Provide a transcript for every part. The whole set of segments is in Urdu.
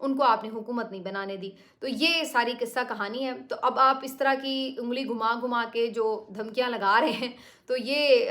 ان کو آپ نے حکومت نہیں بنانے دی. تو یہ ساری قصہ کہانی ہے. تو اب آپ اس طرح کی انگلی گھما گھما کے جو دھمکیاں لگا رہے ہیں تو یہ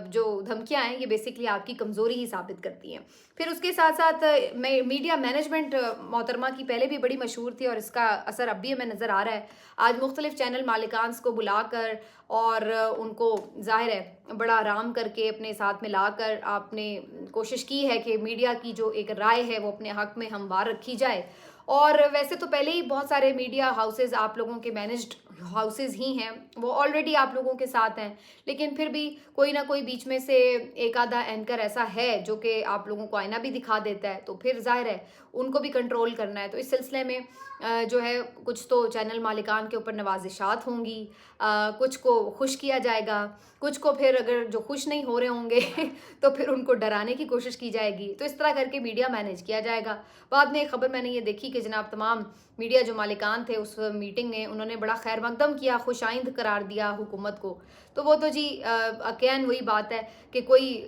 جو دھمکیاں ہیں یہ بیسکلی آپ کی کمزوری ہی ثابت کرتی ہیں. پھر اس کے ساتھ ساتھ میڈیا مینجمنٹ محترمہ کی پہلے بھی بڑی مشہور تھی اور اس کا اثر اب بھی ہمیں نظر آ رہا ہے. آج مختلف چینل مالکانس کو بلا کر اور ان کو ظاہر ہے بڑا آرام کر کے اپنے ساتھ میں لا کر آپ نے کوشش کی ہے کہ میڈیا کی جو ایک رائے ہے وہ اپنے حق میں ہموار رکھی جائے. اور ویسے تو پہلے ہی بہت سارے میڈیا ہاؤسز آپ لوگوں کے مینجڈ ہاؤسز ہی ہیں, وہ آلریڈی آپ لوگوں کے ساتھ ہیں, لیکن پھر بھی کوئی نہ کوئی بیچ میں سے ایک آدھا اینکر ایسا ہے جو کہ آپ لوگوں کو آئینہ بھی دکھا دیتا ہے, تو پھر ظاہر ہے ان کو بھی کنٹرول کرنا ہے. تو اس سلسلے میں جو ہے کچھ تو چینل مالکان کے اوپر نوازشات ہوں گی, کچھ کو خوش کیا جائے گا, کچھ کو پھر اگر جو خوش نہیں ہو رہے ہوں گے تو پھر ان کو ڈرانے کی کوشش کی جائے گی. تو اس طرح کر کے میڈیا مینیج کیا جائے گا. بعد میں ایک خبر میں نے یہ دیکھی کہ جناب تمام میڈیا جو مالکان تھے اس میٹنگ میں انہوں نے بڑا خیر مقدم کیا, خوش آئند قرار دیا حکومت کو. تو وہ تو جی اکین وہی بات ہے کہ کوئی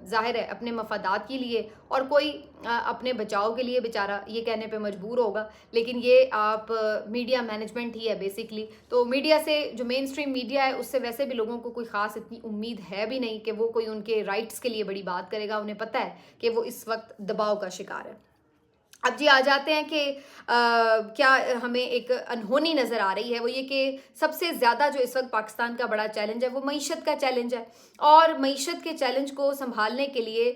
ظاہر ہے اپنے مفادات کے لیے اور کوئی اپنے بچاؤ کے لیے بیچارہ یہ کہنے پہ مجبور ہوگا, لیکن یہ آپ میڈیا مینجمنٹ ہی ہے بیسکلی. تو میڈیا سے جو مین سٹریم میڈیا ہے اس سے ویسے بھی لوگوں کو کوئی خاص اتنی امید ہے بھی نہیں کہ وہ کوئی ان کے رائٹس کے لیے بڑی بات کرے گا. انہیں پتہ ہے کہ وہ اس وقت دباؤ کا شکار ہے. اب جی آ جاتے ہیں کہ کیا ہمیں ایک انہونی نظر آ رہی ہے, وہ یہ کہ سب سے زیادہ جو اس وقت پاکستان کا بڑا چیلنج ہے وہ معیشت کا چیلنج ہے. اور معیشت کے چیلنج کو سنبھالنے کے لیے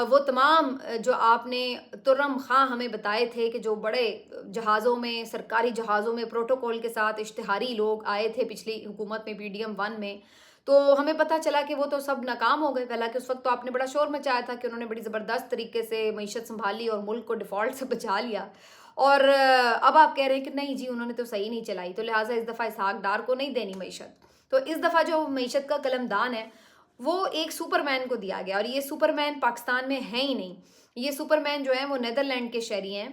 وہ تمام جو آپ نے ترم خواہ ہمیں بتائے تھے کہ جو بڑے جہازوں میں, سرکاری جہازوں میں پروٹوکول کے ساتھ اشتہاری لوگ آئے تھے پچھلی حکومت میں PDM-1 میں, تو ہمیں پتہ چلا کہ وہ تو سب ناکام ہو گئے. حالانکہ اس وقت تو آپ نے بڑا شور مچایا تھا کہ انہوں نے بڑی زبردست طریقے سے معیشت سنبھالی اور ملک کو ڈیفالٹ سے بچا لیا. اور اب آپ کہہ رہے ہیں کہ نہیں جی انہوں نے تو صحیح نہیں چلائی, تو لہٰذا اس دفعہ اسحاق ڈار کو نہیں دینی معیشت. تو اس دفعہ جو معیشت کا قلمدان ہے وہ ایک سپر مین کو دیا گیا, اور یہ سپر مین پاکستان میں ہے ہی نہیں. یہ سپر مین جو ہیں وہ نیدرلینڈ کے شہری ہیں,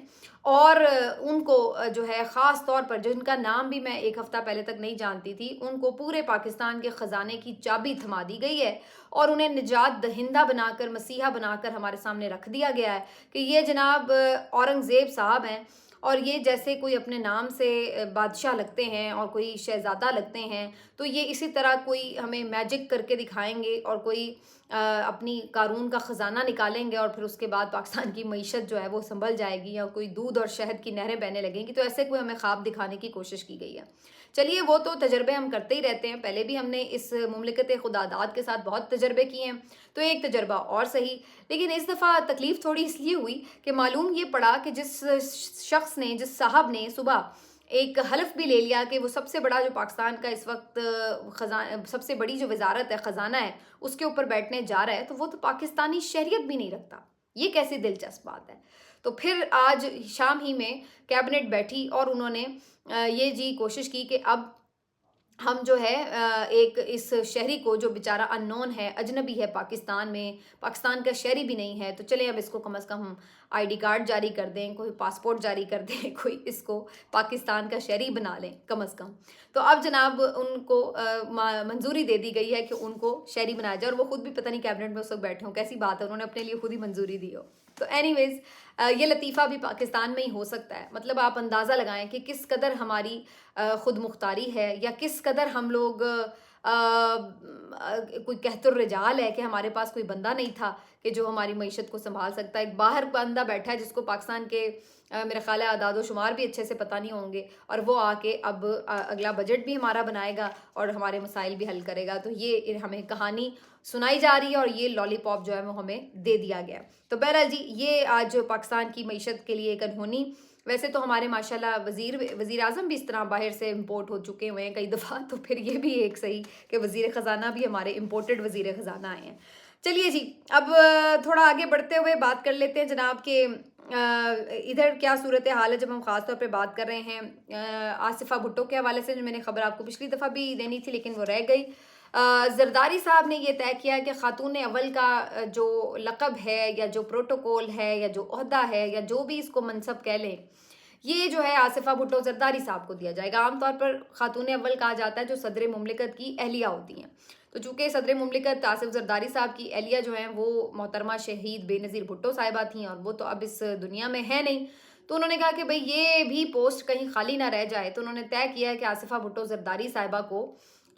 اور ان کو جو ہے خاص طور پر جن کا نام بھی میں ایک ہفتہ پہلے تک نہیں جانتی تھی, ان کو پورے پاکستان کے خزانے کی چابی تھما دی گئی ہے اور انہیں نجات دہندہ بنا کر, مسیحا بنا کر ہمارے سامنے رکھ دیا گیا ہے کہ یہ جناب اورنگزیب صاحب ہیں, اور یہ جیسے کوئی اپنے نام سے بادشاہ لگتے ہیں اور کوئی شہزادہ لگتے ہیں, تو یہ اسی طرح کوئی ہمیں میجک کر کے دکھائیں گے اور کوئی اپنی قارون کا خزانہ نکالیں گے اور پھر اس کے بعد پاکستان کی معیشت جو ہے وہ سنبھل جائے گی یا کوئی دودھ اور شہد کی نہریں بہنے لگیں گی. تو ایسے کوئی ہمیں خواب دکھانے کی کوشش کی گئی ہے. چلیے وہ تو تجربے ہم کرتے ہی رہتے ہیں, پہلے بھی ہم نے اس مملکت خداداد کے ساتھ بہت تجربے کیے ہیں, تو ایک تجربہ اور صحیح. لیکن اس دفعہ تکلیف تھوڑی اس لیے ہوئی کہ معلوم یہ پڑا کہ جس شخص نے, جس صاحب نے صبح ایک حلف بھی لے لیا کہ وہ سب سے بڑا جو پاکستان کا اس وقت سب سے بڑی جو وزارت ہے خزانہ ہے اس کے اوپر بیٹھنے جا رہا ہے, تو وہ تو پاکستانی شہریت بھی نہیں رکھتا. یہ کیسی دلچسپ بات ہے. تو پھر آج شام ہی میں کیبنٹ بیٹھی اور انہوں نے یہ جی کوشش کی کہ اب ہم جو ہے ایک اس شہری کو جو بیچارہ ان نون ہے, اجنبی ہے پاکستان میں, پاکستان کا شہری بھی نہیں ہے, تو چلیں اب اس کو کم از کم ہم ID کارڈ جاری کر دیں, کوئی پاسپورٹ جاری کر دیں, کوئی اس کو پاکستان کا شہری بنا لیں کم از کم. تو اب جناب ان کو منظوری دے دی گئی ہے کہ ان کو شہری بنایا جائے, اور وہ خود بھی پتہ نہیں کیبنٹ میں اس وقت بیٹھے ہوں, کیسی بات ہے, انہوں نے اپنے لیے خود ہی منظوری دی ہو. تو اینی ویز یہ لطیفہ بھی پاکستان میں ہی ہو سکتا ہے. مطلب آپ اندازہ لگائیں کہ کس قدر ہماری خود مختاری ہے, یا کس قدر ہم لوگ کوئی قحط الرجال ہے کہ ہمارے پاس کوئی بندہ نہیں تھا کہ جو ہماری معیشت کو سنبھال سکتا ہے. ایک باہر بندہ بیٹھا ہے جس کو پاکستان کے میرا خیال ہے اعداد و شمار بھی اچھے سے پتہ نہیں ہوں گے, اور وہ آ کے اب اگلا بجٹ بھی ہمارا بنائے گا اور ہمارے مسائل بھی حل کرے گا. تو یہ ہمیں کہانی سنائی جا رہی ہے اور یہ لالی پاپ جو ہے وہ ہمیں دے دیا گیا. تو بہرحال جی یہ آج پاکستان کی معیشت کے لیے ایک انہونی. ویسے تو ہمارے ماشاءاللہ وزیر اعظم بھی اس طرح باہر سے امپورٹ ہو چکے ہوئے ہیں کئی دفعہ, تو پھر یہ بھی ایک صحیح کہ وزیر خزانہ بھی ہمارے امپورٹڈ وزیر خزانہ آئے ہیں. چلیے جی اب تھوڑا آگے بڑھتے ہوئے بات کر لیتے ہیں جناب کہ ادھر کیا صورتحال ہے. جب ہم خاص طور پہ بات کر رہے ہیں آصفہ بھٹو کے حوالے سے, جو میں نے خبر آپ کو پچھلی دفعہ بھی دینی تھی لیکن وہ رہ گئی. زرداری صاحب نے یہ طے کیا کہ خاتون اول کا جو لقب ہے یا جو پروٹوکول ہے یا جو عہدہ ہے یا جو بھی اس کو منصب کہہ لیں, یہ جو ہے آصفہ بھٹو زرداری صاحب کو دیا جائے گا. عام طور پر خاتون اول کہا جاتا ہے جو صدر مملکت کی اہلیہ ہوتی ہیں. تو چونکہ صدر مملکت آصف زرداری صاحب کی اہلیہ جو ہیں وہ محترمہ شہید بے نظیر بھٹو صاحبہ تھیں, اور وہ تو اب اس دنیا میں ہے نہیں, تو انہوں نے کہا کہ بھئی یہ بھی پوسٹ کہیں خالی نہ رہ جائے، تو انہوں نے طے کیا ہے کہ آصفہ بھٹو زرداری صاحبہ کو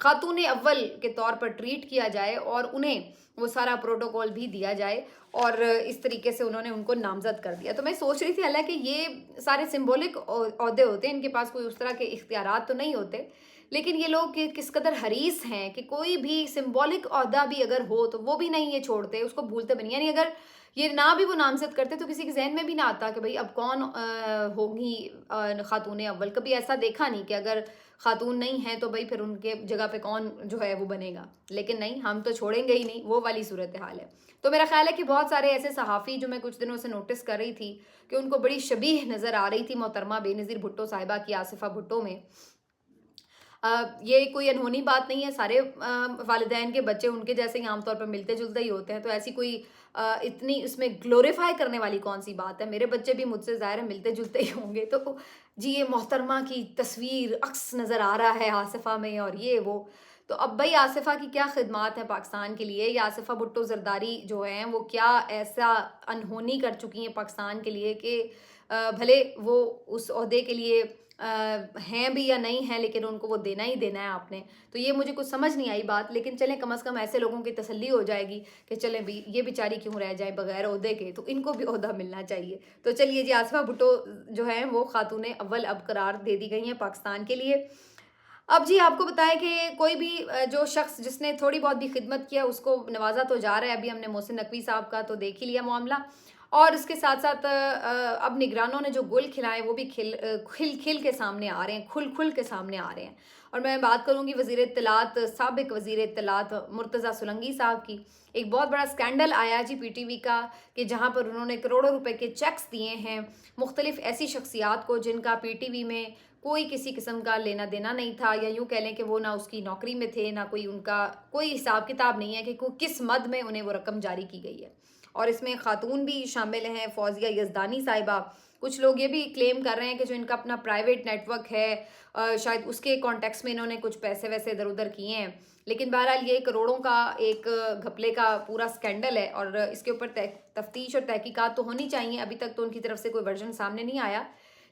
خاتون اول کے طور پر ٹریٹ کیا جائے اور انہیں وہ سارا پروٹوکول بھی دیا جائے، اور اس طریقے سے انہوں نے ان کو نامزد کر دیا۔ تو میں سوچ رہی تھی حالانکہ یہ سارے سمبولک عہدے ہوتے ہیں، ان کے پاس کوئی اس طرح کے اختیارات تو نہیں ہوتے، لیکن یہ لوگ کس قدر حریص ہیں کہ کوئی بھی سمبولک عہدہ بھی اگر ہو تو وہ بھی نہیں یہ چھوڑتے، اس کو بھولتے بنی، یعنی اگر یہ نہ بھی وہ نامزد کرتے تو کسی کے ذہن میں بھی نہ آتا کہ بھئی اب کون ہوگی خاتون اول۔ کبھی ایسا دیکھا نہیں کہ اگر خاتون نہیں ہے تو بھئی پھر ان کے جگہ پہ کون جو ہے وہ بنے گا، لیکن نہیں، ہم تو چھوڑیں گے ہی نہیں، وہ والی صورتحال ہے۔ تو میرا خیال ہے کہ بہت سارے ایسے صحافی جو میں کچھ دنوں سے نوٹس کر رہی تھی کہ ان کو بڑی شبیہ نظر آ رہی تھی محترمہ بے نظیر بھٹو صاحبہ کی آصفہ بھٹو میں۔ یہ کوئی انہونی بات نہیں ہے، سارے والدین کے بچے ان کے جیسے ہی عام طور پر ملتے جلتے ہی ہوتے ہیں، تو ایسی کوئی اتنی اس میں گلوریفائی کرنے والی کون سی بات ہے؟ میرے بچے بھی مجھ سے ظاہر ہے ملتے جلتے ہی ہوں گے، تو جی یہ محترمہ کی تصویر عکس نظر آ رہا ہے آصفہ میں اور یہ وہ، تو اب بھائی آصفہ کی کیا خدمات ہیں پاکستان کے لیے، یا آصفہ بھٹو زرداری جو ہیں وہ کیا ایسا انہونی کر چکی ہیں پاکستان کے لیے کہ بھلے وہ اس عہدے کے لیے ہیں بھی یا نہیں ہیں، لیکن ان کو وہ دینا ہی دینا ہے آپ نے۔ تو یہ مجھے کچھ سمجھ نہیں آئی بات، لیکن چلیں کم از کم ایسے لوگوں کی تسلی ہو جائے گی کہ چلیں بھی یہ بیچاری کیوں رہ جائے بغیر عہدے کے، تو ان کو بھی عہدہ ملنا چاہیے۔ تو چلیے جی، آصفہ بھٹو جو ہیں وہ خاتون اول اب قرار دے دی گئی ہیں پاکستان کے لیے۔ اب جی آپ کو بتائیں کہ کوئی بھی جو شخص جس نے تھوڑی بہت بھی خدمت کیا اس کو نوازا تو جا رہا ہے، ابھی ہم نے محسن نقوی صاحب کا تو دیکھ ہی لیا معاملہ، اور اس کے ساتھ ساتھ اب نگرانوں نے جو گل کھلائے وہ بھی کھل کے سامنے آ رہے ہیں، کھل کے سامنے آ رہے ہیں۔ اور میں بات کروں گی وزیر اطلاعات، سابق وزیر اطلاعات مرتضیٰ سولنگی صاحب کی۔ ایک بہت بڑا سکینڈل آیا جی پی ٹی وی کا کہ جہاں پر انہوں نے کروڑوں روپے کے چیکس دیے ہیں مختلف ایسی شخصیات کو جن کا پی ٹی وی میں کوئی کسی قسم کا لینا دینا نہیں تھا، یا یوں کہہ لیں کہ وہ نہ اس کی نوکری میں تھے، نہ کوئی ان کا کوئی حساب کتاب نہیں ہے کہ کس مد میں انہیں وہ رقم جاری کی گئی ہے۔ اور اس میں خاتون بھی شامل ہیں، فوزیہ یزدانی صاحبہ، کچھ لوگ یہ بھی کلیم کر رہے ہیں کہ جو ان کا اپنا پرائیویٹ نیٹ ورک ہے شاید اس کے کانٹیکس میں انہوں نے کچھ پیسے ویسے ادھر ادھر کیے ہیں، لیکن بہرحال یہ کروڑوں کا ایک گھپلے کا پورا سکینڈل ہے، اور اس کے اوپر تفتیش اور تحقیقات تو ہونی چاہیے۔ ابھی تک تو ان کی طرف سے کوئی ورژن سامنے نہیں آیا،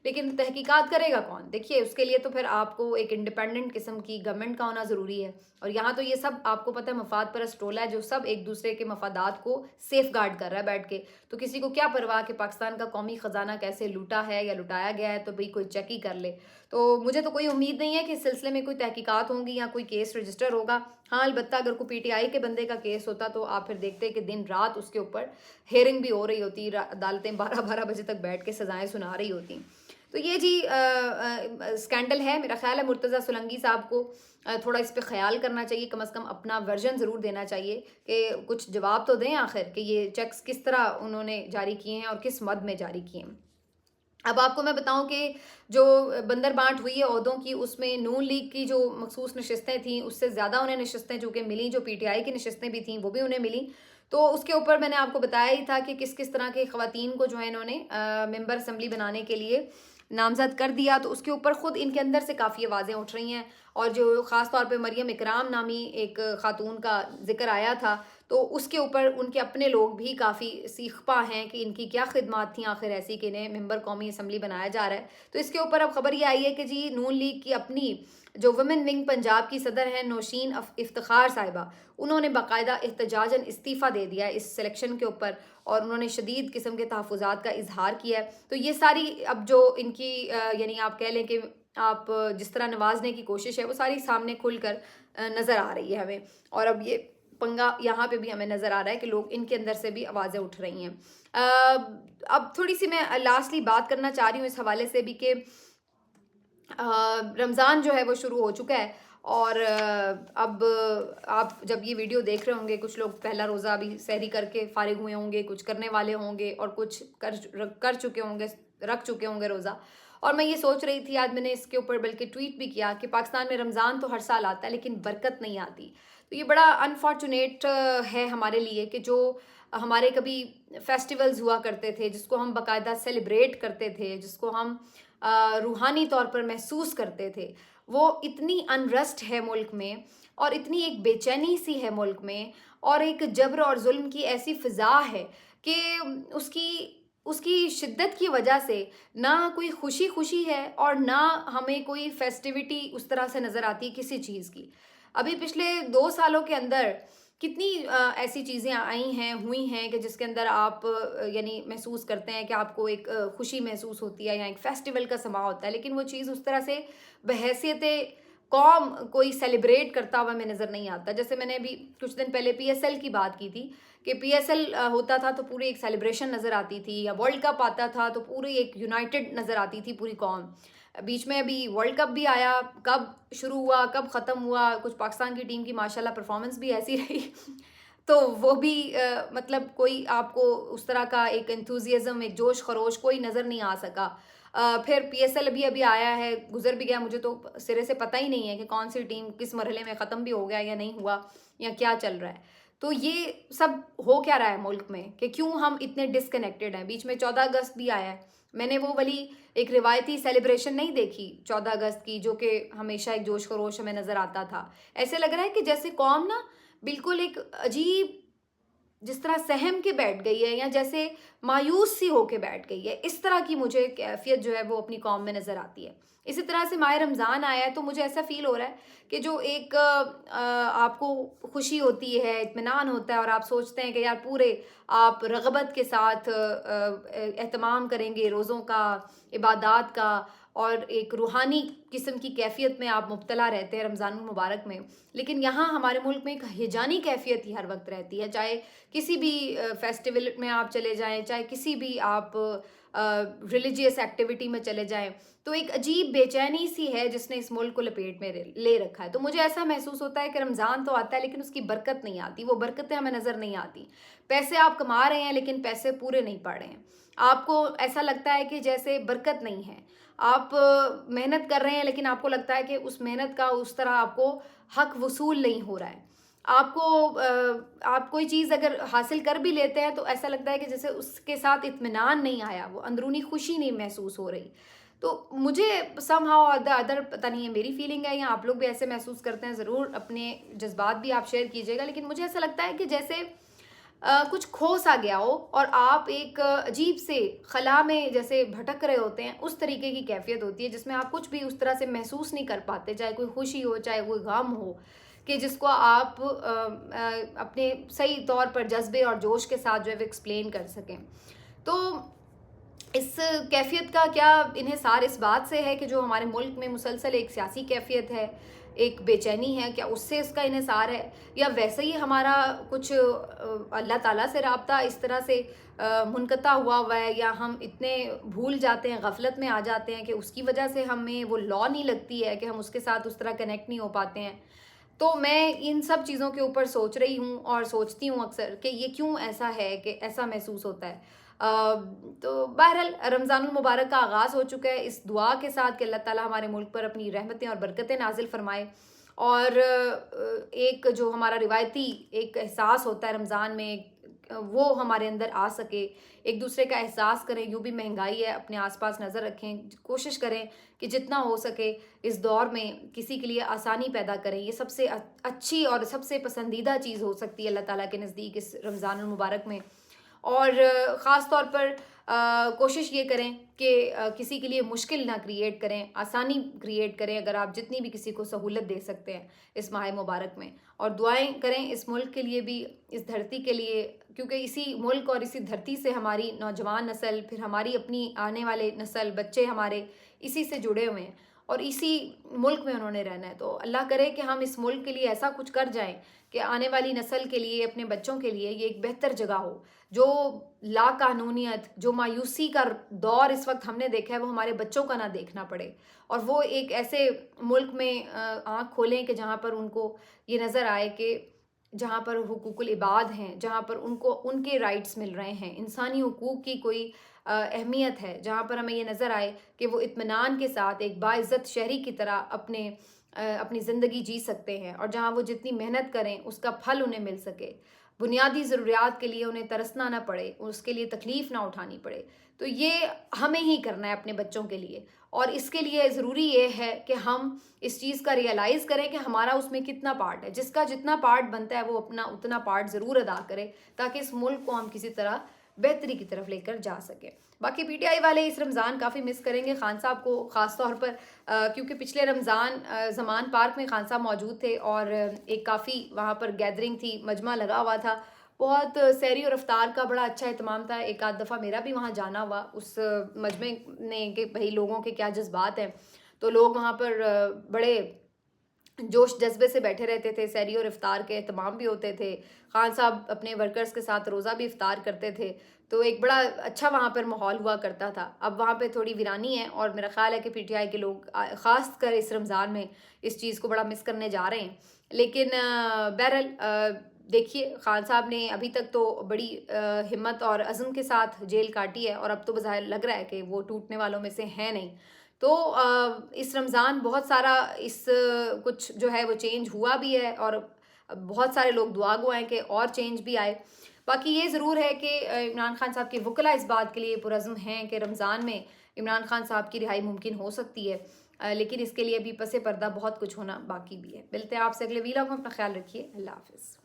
لیکن تحقیقات کرے گا کون؟ دیکھیے اس کے لیے تو پھر آپ کو ایک انڈیپینڈنٹ قسم کی گورنمنٹ کا ہونا ضروری ہے، اور یہاں تو یہ سب آپ کو پتہ ہے مفاد پرست ٹولہ ہے جو سب ایک دوسرے کے مفادات کو سیف گارڈ کر رہا ہے بیٹھ کے، تو کسی کو کیا پرواہ کہ پاکستان کا قومی خزانہ کیسے لوٹا ہے یا لٹایا گیا ہے، تو بھئی کوئی چیک ہی کر لے۔ تو مجھے تو کوئی امید نہیں ہے کہ اس سلسلے میں کوئی تحقیقات ہوں گی یا کوئی کیس رجسٹر ہوگا۔ ہاں البتہ اگر کوئی پی ٹی آئی کے بندے کا کیس ہوتا تو آپ پھر دیکھتے کہ دن رات اس کے اوپر ہیئرنگ بھی ہو رہی ہوتی، عدالتیں 12 بجے تک بیٹھ کے سزائیں سنا رہی ہوتی۔ تو یہ جی سکینڈل ہے، میرا خیال ہے مرتضیٰ سولنگی صاحب کو تھوڑا اس پہ خیال کرنا چاہیے، کم از کم اپنا ورژن ضرور دینا چاہیے کہ کچھ جواب تو دیں آخر کہ یہ چیکس کس طرح انہوں نے جاری کیے ہیں اور کس مد میں جاری کیے ہیں۔ اب آپ کو میں بتاؤں کہ جو بندر بانٹ ہوئی ہے عہدوں کی، اس میں نون لیگ کی جو مخصوص نشستیں تھیں اس سے زیادہ انہیں نشستیں جو کہ ملیں، جو پی ٹی آئی کی نشستیں بھی تھیں وہ بھی انہیں ملیں، تو اس کے اوپر میں نے آپ کو بتایا ہی تھا کہ کس کس طرح کے خواتین کو جو ہے انہوں نے ممبر اسمبلی بنانے کے لیے نامزد کر دیا، تو اس کے اوپر خود ان کے اندر سے کافی آوازیں اٹھ رہی ہیں، اور جو خاص طور پہ مریم اکرام نامی ایک خاتون کا ذکر آیا تھا تو اس کے اوپر ان کے اپنے لوگ بھی کافی سیخ پا ہیں کہ ان کی کیا خدمات تھیں آخر ایسی کہ انہیں ممبر قومی اسمبلی بنایا جا رہا ہے۔ تو اس کے اوپر اب خبر یہ آئی ہے کہ جی نون لیگ کی اپنی جو ویمن ونگ پنجاب کی صدر ہیں نوشین افتخار صاحبہ، انہوں نے باقاعدہ احتجاجاً استعفیٰ دے دیا ہے اس سلیکشن کے اوپر، اور انہوں نے شدید قسم کے تحفظات کا اظہار کیا ہے۔ تو یہ ساری اب جو ان کی یعنی آپ کہہ لیں کہ آپ جس طرح نوازنے کی کوشش ہے وہ ساری سامنے کھل کر نظر آ رہی ہے ہمیں، اور اب یہ پنگا یہاں پہ بھی ہمیں نظر آ رہا ہے کہ لوگ ان کے اندر سے بھی آوازیں اٹھ رہی ہیں۔ اب تھوڑی سی میں لاسٹلی بات کرنا چاہ رہی ہوں اس حوالے سے بھی کہ رمضان جو ہے وہ شروع ہو چکا ہے، اور اب آپ جب یہ ویڈیو دیکھ رہے ہوں گے کچھ لوگ پہلا روزہ ابھی سحری کر کے فارغ ہوئے ہوں گے، کچھ کرنے والے ہوں گے، اور کچھ کر چکے ہوں گے، رکھ چکے ہوں گے روزہ۔ اور میں یہ سوچ رہی تھی، آج میں نے اس کے اوپر بلکہ ٹویٹ بھی کیا کہ پاکستان میں رمضان تو ہر سال آتا ہے لیکن برکت نہیں آتی، تو یہ بڑا انفارچونیٹ ہے ہمارے لیے کہ جو ہمارے کبھی فیسٹیولز ہوا کرتے تھے جس کو ہم باقاعدہ سیلیبریٹ کرتے تھے، جس کو ہم روحانی طور پر محسوس کرتے تھے، وہ اتنی انرسٹ ہے ملک میں، اور اتنی ایک بے چینی سی ہے ملک میں، اور ایک جبر اور ظلم کی ایسی فضا ہے کہ اس کی اس کی شدت کی وجہ سے نہ کوئی خوشی خوشی ہے اور نہ ہمیں کوئی فیسٹیوٹی اس طرح سے نظر آتی ہے کسی چیز کی. ابھی پچھلے 2 سالوں کے اندر کتنی ایسی چیزیں آئی ہیں ہوئی ہیں کہ جس کے اندر آپ یعنی محسوس کرتے ہیں کہ آپ کو ایک خوشی محسوس ہوتی ہے یا ایک فیسٹیول کا سما ہوتا ہے، لیکن وہ چیز اس طرح سے بحیثیت قوم کوئی سیلیبریٹ کرتا ہوا میں نظر نہیں آتا. جیسے میں نے ابھی کچھ دن پہلے پی ایس ایل کی بات کی تھی کہ پی ایس ایل ہوتا تھا تو پوری ایک سیلیبریشن نظر آتی تھی، یا ورلڈ کپ آتا تھا تو پوری ایک یونائٹڈ نظر آتی تھی پوری قوم. بیچ میں ابھی ورلڈ کپ بھی آیا، کب شروع ہوا کب ختم ہوا، کچھ پاکستان کی ٹیم کی ماشاءاللہ پرفارمنس بھی ایسی رہی تو وہ بھی مطلب کوئی آپ کو اس طرح کا ایک انتھوزیزم، ایک جوش خروش کوئی نظر نہیں آ سکا. پھر پی ایس ایل ابھی آیا ہے، گزر بھی گیا، مجھے تو سرے سے پتہ ہی نہیں ہے کہ کون سی ٹیم کس مرحلے میں ختم بھی ہو گیا یا نہیں ہوا یا کیا چل رہا ہے. تو یہ سب ہو کیا رہا ہے ملک میں کہ کیوں ہم اتنے ڈسکنیکٹڈ ہیں. بیچ میں 14 اگست بھی آیا ہے، میں نے وہ والی ایک روایتی سیلیبریشن نہیں دیکھی 14 اگست کی جو کہ ہمیشہ ایک جوش خروش ہمیں نظر آتا تھا. ایسے لگ رہا ہے کہ جیسے قوم نا بالکل ایک عجیب جس طرح سہم کے بیٹھ گئی ہے یا جیسے مایوس سی ہو کے بیٹھ گئی ہے، اس طرح کی مجھے کیفیت جو ہے وہ اپنی قوم میں نظر آتی ہے. اسی طرح سے ماہ رمضان آیا ہے تو مجھے ایسا فیل ہو رہا ہے کہ جو ایک آپ کو خوشی ہوتی ہے، اطمینان ہوتا ہے اور آپ سوچتے ہیں کہ یار پورے آپ رغبت کے ساتھ اہتمام کریں گے روزوں کا، عبادات کا، اور ایک روحانی قسم کی کیفیت میں آپ مبتلا رہتے ہیں رمضان المبارک میں. لیکن یہاں ہمارے ملک میں ایک ہیجانی کیفیت ہی ہر وقت رہتی ہے، چاہے کسی بھی فیسٹیول میں آپ چلے جائیں، چاہے کسی بھی آپ ریلیجیس ایکٹیویٹی میں چلے جائیں، تو ایک عجیب بے چینی سی ہے جس نے اس ملک کو لپیٹ میں لے رکھا ہے. تو مجھے ایسا محسوس ہوتا ہے کہ رمضان تو آتا ہے لیکن اس کی برکت نہیں آتی، وہ برکتیں ہمیں نظر نہیں آتی. پیسے آپ کما رہے ہیں لیکن پیسے پورے نہیں پڑ رہے ہیں، آپ کو ایسا لگتا ہے کہ جیسے برکت نہیں ہے. آپ محنت کر رہے ہیں لیکن آپ کو لگتا ہے کہ اس محنت کا اس طرح آپ کو حق وصول نہیں ہو رہا ہے. آپ کو آپ کوئی چیز اگر حاصل کر بھی لیتے ہیں تو ایسا لگتا ہے کہ جیسے اس کے ساتھ اطمینان نہیں آیا، وہ اندرونی خوشی نہیں محسوس ہو رہی. تو مجھے سم ہاؤ ادر پتہ نہیں ہے میری فیلنگ ہے یا آپ لوگ بھی ایسے محسوس کرتے ہیں، ضرور اپنے جذبات بھی آپ شیئر کیجیے گا، لیکن مجھے ایسا لگتا ہے کہ جیسے کچھ کھو سا گیا ہو اور آپ ایک عجیب سے خلا میں جیسے بھٹک رہے ہوتے ہیں، اس طریقے کی کیفیت ہوتی ہے جس میں آپ کچھ بھی اس طرح سے محسوس نہیں کر پاتے، چاہے کوئی خوشی ہو چاہے کوئی غم ہو، کہ جس کو آپ اپنے صحیح طور پر جذبے اور جوش کے ساتھ جو ہے وہ ایکسپلین کر سکیں. تو اس کیفیت کا کیا انحصار اس بات سے ہے کہ جو ہمارے ملک میں مسلسل ایک سیاسی کیفیت ہے، ایک بے چینی ہے، کیا اس سے اس کا انحصار ہے، یا ویسے ہی ہمارا کچھ اللہ تعالیٰ سے رابطہ اس طرح سے منقطع ہوا ہے، یا ہم اتنے بھول جاتے ہیں، غفلت میں آ جاتے ہیں کہ اس کی وجہ سے ہمیں وہ لا نہیں لگتی ہے کہ ہم اس کے ساتھ اس طرح کنیکٹ نہیں ہو پاتے ہیں. تو میں ان سب چیزوں کے اوپر سوچ رہی ہوں اور سوچتی ہوں اکثر کہ یہ کیوں ایسا ہے کہ ایسا محسوس ہوتا ہے. تو بہرحال رمضان المبارک کا آغاز ہو چکا ہے اس دعا کے ساتھ کہ اللہ تعالیٰ ہمارے ملک پر اپنی رحمتیں اور برکتیں نازل فرمائے، اور ایک جو ہمارا روایتی ایک احساس ہوتا ہے رمضان میں وہ ہمارے اندر آ سکے، ایک دوسرے کا احساس کریں. یوں بھی مہنگائی ہے، اپنے آس پاس نظر رکھیں، کوشش کریں کہ جتنا ہو سکے اس دور میں کسی کے لیے آسانی پیدا کریں. یہ سب سے اچھی اور سب سے پسندیدہ چیز ہو سکتی ہے اللہ تعالیٰ کے نزدیک اس رمضان المبارک میں. اور خاص طور پر کوشش یہ کریں کہ کسی کے لیے مشکل نہ کریٹ کریں، آسانی کریٹ کریں اگر آپ جتنی بھی کسی کو سہولت دے سکتے ہیں اس ماہ مبارک میں. اور دعائیں کریں اس ملک کے لیے بھی، اس دھرتی کے لیے، کیونکہ اسی ملک اور اسی دھرتی سے ہماری نوجوان نسل، پھر ہماری اپنی آنے والے نسل، بچے ہمارے اسی سے جڑے ہوئے ہیں اور اسی ملک میں انہوں نے رہنا ہے. تو اللہ کرے کہ ہم اس ملک کے لیے ایسا کچھ کر جائیں کہ آنے والی نسل کے لیے، اپنے بچوں کے لیے یہ ایک بہتر جگہ ہو. جو لا قانونیت، جو مایوسی کا دور اس وقت ہم نے دیکھا ہے وہ ہمارے بچوں کا نہ دیکھنا پڑے، اور وہ ایک ایسے ملک میں آنکھ کھولیں کہ جہاں پر ان کو یہ نظر آئے کہ جہاں پر حقوق العباد ہیں، جہاں پر ان کو ان کے رائٹس مل رہے ہیں، انسانی حقوق کی کوئی اہمیت ہے، جہاں پر ہمیں یہ نظر آئے کہ وہ اطمینان کے ساتھ ایک باعزت شہری کی طرح اپنی زندگی جی سکتے ہیں، اور جہاں وہ جتنی محنت کریں اس کا پھل انہیں مل سکے، بنیادی ضروریات کے لیے انہیں ترسنا نہ پڑے، اس کے لیے تکلیف نہ اٹھانی پڑے. تو یہ ہمیں ہی کرنا ہے اپنے بچوں کے لیے، اور اس کے لیے ضروری یہ ہے کہ ہم اس چیز کا ریئلائز کریں کہ ہمارا اس میں کتنا پارٹ ہے. جس کا جتنا پارٹ بنتا ہے وہ اپنا اتنا پارٹ ضرور ادا کرے تاکہ اس ملک کو ہم کسی طرح بہتری کی طرف لے کر جا سکیں. باقی پی ٹی آئی والے اس رمضان کافی مس کریں گے خان صاحب کو خاص طور پر، کیونکہ پچھلے رمضان زمان پارک میں خان صاحب موجود تھے اور ایک کافی وہاں پر گیدرنگ تھی، مجمع لگا ہوا تھا، بہت سحری اور افطار کا بڑا اچھا اہتمام تھا. ایک آدھ دفعہ میرا بھی وہاں جانا ہوا اس مجمع نے کہ بھائی لوگوں کے کیا جذبات ہیں. تو لوگ وہاں پر بڑے جوش جذبے سے بیٹھے رہتے تھے، سحری اور افطار کے اہتمام بھی ہوتے تھے، خان صاحب اپنے ورکرز کے ساتھ روزہ بھی افطار کرتے تھے، تو ایک بڑا اچھا وہاں پر ماحول ہوا کرتا تھا. اب وہاں پہ تھوڑی ویرانی ہے اور میرا خیال ہے کہ پی ٹی آئی کے لوگ خاص کر اس رمضان میں اس چیز کو بڑا مس کرنے جا رہے ہیں. لیکن بہرحال دیکھیے خان صاحب نے ابھی تک تو بڑی ہمت اور عزم کے ساتھ جیل کاٹی ہے اور اب تو بظاہر لگ رہا ہے کہ وہ ٹوٹنے والوں میں سے ہیں نہیں. تو اس رمضان بہت سارا اس کچھ جو ہے وہ چینج ہوا بھی ہے اور بہت سارے لوگ دعا گو ہیں کہ اور چینج بھی آئے. باقی یہ ضرور ہے کہ عمران خان صاحب کے وکلاء اس بات کے لیے پرعزم ہیں کہ رمضان میں عمران خان صاحب کی رہائی ممکن ہو سکتی ہے، لیکن اس کے لیے بھی پس پردہ بہت کچھ ہونا باقی بھی ہے. ملتے ہیں آپ سے اگلے ویلاگ میں، اپنا خیال رکھیے، اللہ حافظ.